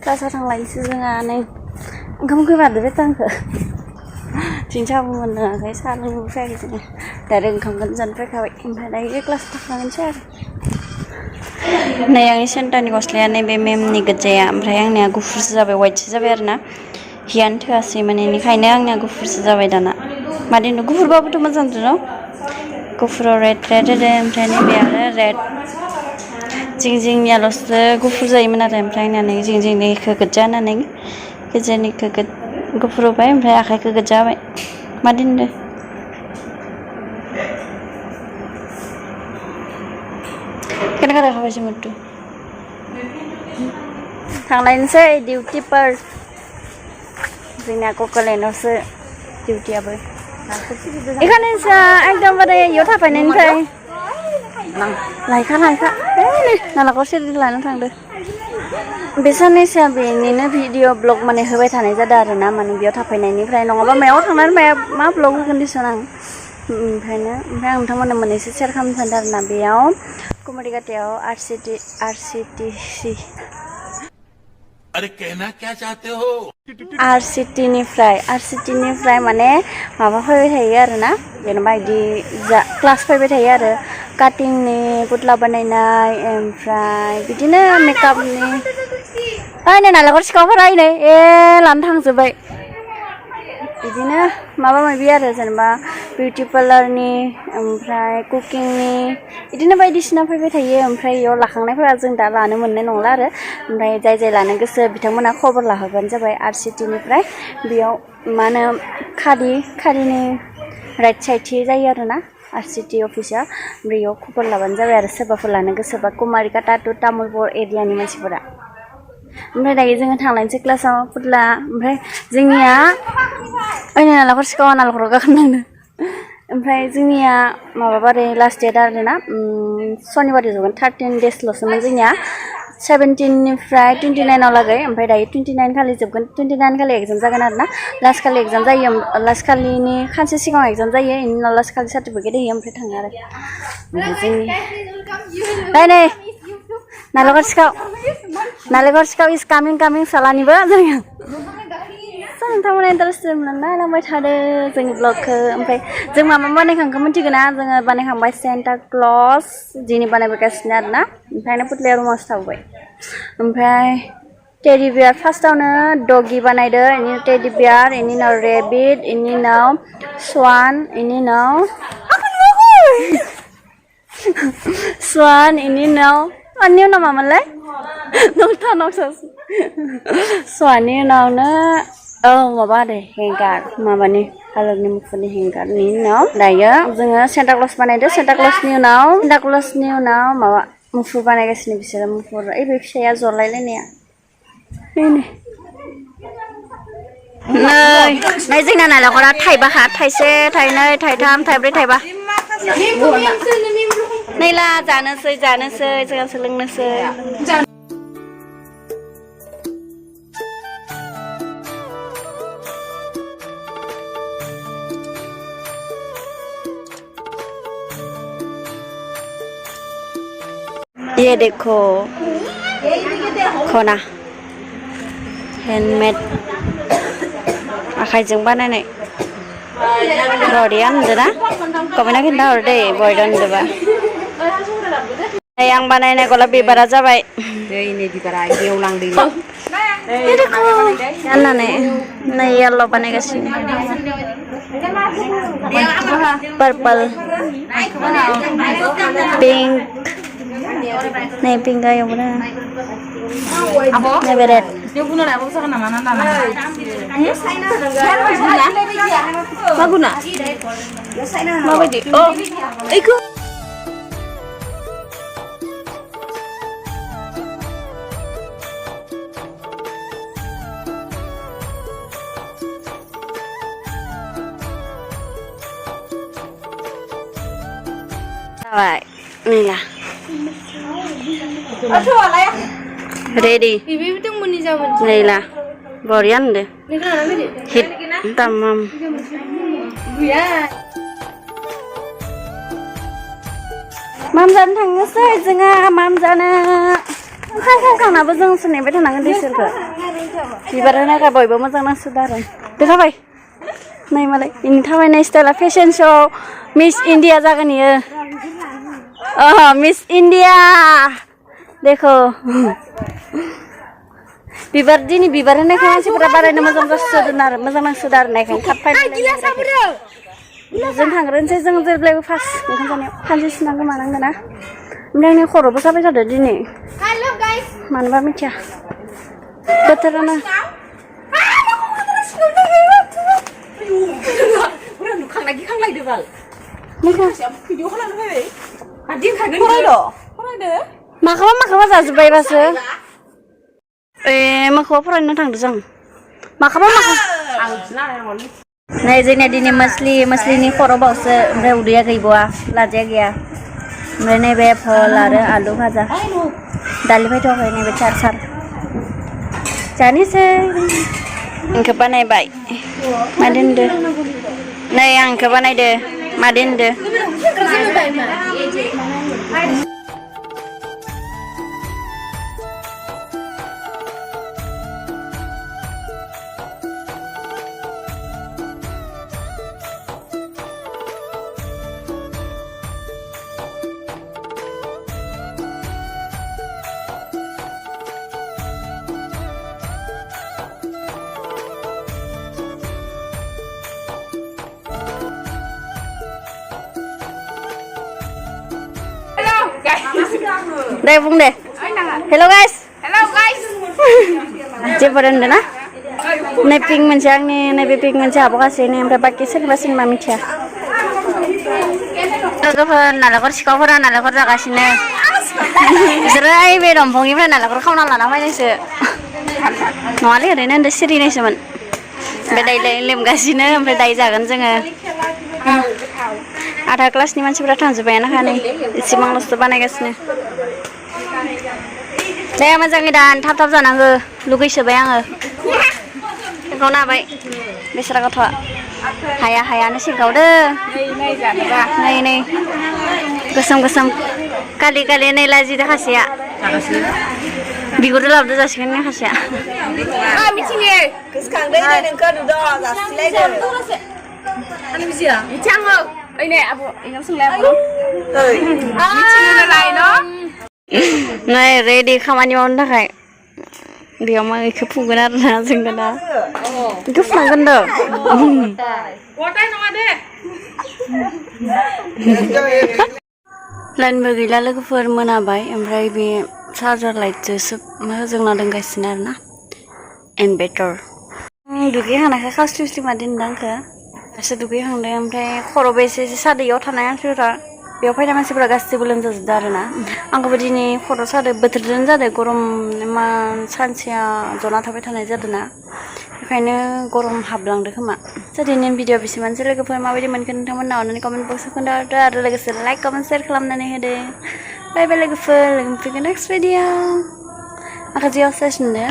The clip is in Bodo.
क्लासाव थांलायनोसै जोंहा नै ओंखाम उखैबाय मादो बेटांखो जों साबो मोनलोङाखै साहा लोंनोबो फैयाखै जोङो डाइरेक्ट ओंखामखौनो जानो फैखाबाय ओमफ्राय दायो क्लासाव थांखानोसै आरो नै आंनि सेन्टारनि गस्लाया नैबे मेमनि गोजाया ओमफ्राय आंनिया गुफुरसो जाबाय वाइटसो जाबाय आरो ना हियानो थोआसै माने बेनिखायनो आंनिया गुफुरसो जाबाय दाना मादिनो गुफुरबाबोथ' मोजां न' गुफुराव रेड होदो ओमफ्राय नैबे आरो रेड जिं जिंनियाल'सो गुफुर जायोमोन आरो ओमफ्राय आंनिया नै जिं जिंनिखौ गोजा होनानै गेजेरनिखौ गुफुर होबाय ओमफ्राय आखाइखौ गोजा होबाय मादि नुदों केनेका देखाबायसै मुथु थांलायनोसै डिउटिफोर जोंनिया कक'लेण्डआवसो डिउटियाबो एखानोसो एकदमबारे इयाव थाफायनायनिफ्राय लायखा नालाखौ सेलफि लानो थांदो बे साननैसोआ बेनिनो भिडिअ ब्लग माने होबाय थानाय जादों आरो ना माने बेयाव थाफायनायनिफ्राय नङाबा मायाव थांनानै मा ब्लग होगोन दिसन आं ओमफ्राय आं नोंथांमोननो मोननैसो सेयार खालामनो सानदों आरो ना बेयाव कुमारिघाटायाव आरसिटिसि अरे कहना क्या चाहते हो आरसिटिनिफ्राय माने माबा फैबाय थायो आरो ना जेनेबा बिदि क्लास फैबाय थायो आरो काटिंनि पुतला बानायनाय ओमफ्राय बिदिनो मेकआपनि ओइ नालाखर सिखावफोरा ओइ लानो थांजोब्बाय बिदिनो माबा माबि आरो जेनेबा बिउटि पार्लारनि ओमफ्राय कुकिंनि बिदिनो बायदिसिना फैबाय थायो ओमफ्राय बेयाव लाखांनायफोरा जों दा लानो मोननाय नंला आरो ओमफ्राय जाय लानो गोसो बिथांमोना खबर लाहोबानो जाबाय आरसिटिनिफ्राय बेयाव मा होनो खारिनि राइट साइडथिं जायो आरो ना आरसिटि अफिसा बेयाव खबर लाबानो जाबाय आरो सोरबाफोर लानो गोसोबा कुमारिघाटा टु तामुलपुर एरियानि मानसिफोरा ओमफ्राय दायो जोङो थांलायनोसै क्लासाव पुतला ओमफ्राय जोंनिया ओइ नालाखर सिखावा नालाखराव गाखोनांदों ओमफ्राय जोंनिया माबाबारै लास्ट डेट आरो ना सनिबारै जोबगोन 13 डेसल'सोमोन जोंनिया 17निफ्राय 29 लागै ओमफ्राय दायो 29 खालि जोबगोन 29 खालि एग्जाम जागोन आरो ना लास्ट खालि एग्जाम जायो लास्ट खालिनि खानसे सिगाङाव एग्जाम जायो बेनि उनाव लास्ट खालि सार्टिफिकेट होयो ओमफ्राय थाङो आरो जोंनि नै नालेंखर सिखाव इज कामिं सालानिबो जोङो नोंथांमोना इन्टारेस्टेड नायलांबाय थादों जोंनि ब्लगखौ ओमफ्राय जों मा बानायखांखो मिथिगोना जोङो बानायखांबाय सेन्टा क्लज दिनै बानायबोगासिनो आरो ना ओमफ्रायनो पुतलाया रुमावसो थाबोबाय ओमफ्राय टेडि बियार फार्स्टआवनो डगि बानायदो बेनि टेडि बियार बेनि उनाव रेबिट बेनि उनाव स्वान बेनि उनाव बेनि उनाव मामोनलाय स्वाननि उनावनो माबा आरो हेंगार माबानि हालरनि मुफुरनि हेंगारनि उनाव दायो जोङो सेन्टा क्लजनि उनाव माबा मुफुर बानायगासिनो बिसोरो मुफुर ओइ बे फिसाया जलायलायनाया नै जोंना नालेंखरा थाइबाखा थाइसे थाइनै थाइथाम थाइब्रै थाइबा नैला जानोसै जोंहा सोलोंनोसै ये देखो खना हेन्डमेड आखाइजों बानायनाय बरिया नुदोंना कमेन्टआव खिन्थाहर दे बरिया नुदोंबा नै आं बानायनाय गलाब बिबारा जाबाय दैनि बिबारा गेवलांदों गाननानै नै येल्ल' बानायगासिनो पार्पल पिंक नै पिंक आयावबो दङ नैबे रेड मा गुना माबायदि ओइखौ जाबाय नैला रेडि नैला बरिया नुदो हिट तामाम माम जानो थांनोसै जोंहा माम जानो खांखांनाबो जों नेबाय थानांगोन बिसोरखौ बिबार होनायखाय बयबो मोजां नांसोगारो देखाबाय नै मालाय इनि थाबायनाय स्टाइला फेशन श' मिस इन्डिया जागोन इयो मिस इन्डिया देखो बिबार दिनै बिबार होनायखाय मानसिफोरा बारायनो मोजां जासोदों आरो मोजां नांसोदों आरो नायखाय थाब फायनानै जों थांग्रोनोसै जों जेब्लायबो फार्स्ट ओंखाम जानायाव खानसे सुनांगौ मानांगौ ना ओमफ्राय आंनि खर'बो जाबाय थादों दिनै मानोबा मिथिया बोथोरानो माखौबा जाजोब्बायबासो माखौबा फरायनो थांदों जों माखौबा नै जोंनिया दिनै मस्लिनि खर' बावसो ओमफ्राय उदैया गैबावा लाजाया गैया ओमफ्राय नैबे फल आरो आलु भाजा दालि फैथ'वाखै नैबे सार जानोसै आंखौ बानायबाय मा दोनदो नै आंखौ बानायदो मा दोनदो deh bung deh hello guys जेबो रोंदों ना नै पिंक मोनसे आंनि नैबे पिंक मोनसे हाबगासिनो ओमफ्राय बाखि सोरबा सोरबा मिथिया लोगोफोर नालेंखर सिखावफोरा नालेंखर जागासिनो बिसोरो बे दंफांनिफ्राय नालेंखर खावना लाना फैनायसो नङालै ओरैनो होनदो सिरिनायसोमोन ओमफ्राय दायो लेमगासिनो ओमफ्राय दायो जागोन जोङो आधा क्लासनि मानसिफोरा थांजोब्बायानो खानै एसेबांल'सो बानायगासिनो दे मोजाङै दान थाब थाब जानांगौ लुगैसोबाय आङो बेखौ नाबाय बेसरा गथ'आ हायानो सिंगावदो नै गोसोम कालि नै लाजिदो खासेया बिगुर लाबोदो जासिगोन ने खासेया मिथिङे गोसोखांदो नोंखौ नुदों जासिलायदो आंनि बिजिया मिथिङो ओइने आब' इनाव सोंलाय आब' मिथिङो लाय न' नै रेडि खामानि मावनो थाखाय बेयाव मा बेखौ फुगोन आरोना जोङो दा बेखौ फुनांगोन दा लाइनबो गैला लोगोफोर मोनाबाय ओमफ्राय बे चार्जार लाइटजोंसो होजोंना दोनगासिनो आरोना इनभार्टार दुगैहांनायखाय खास्लिमा दोनदों आंखौ दासो दुगैहांदों ओमफ्राय खर'बो एसे सादैयाव थानाय मानसिफोरा बेयाव फैनाय मानसिफोरा गासैबो लोमजाजोबदों आरोना आंखौबो दिनै खर' सादों बोथोरजों जादों गरम सानसेया जना थाबाय थानाय जादों ना बेखायनो गरम हाबलांदों खोमा दिनैनि भिडिअ बेसेबांसो लोगोफोर माबायदि मोनखो नोंथांमोना अननानै कमेन्ट बक्सआव खोन्थाहरदो आरो लोगोसे लाइक कमेन्ट शेयार खालामनानै होदो बाय बाय लोगोफोर लोगो मोनफिनगोन नेक्स्ट भिडिअ आंखौ जियाव सेस नुदो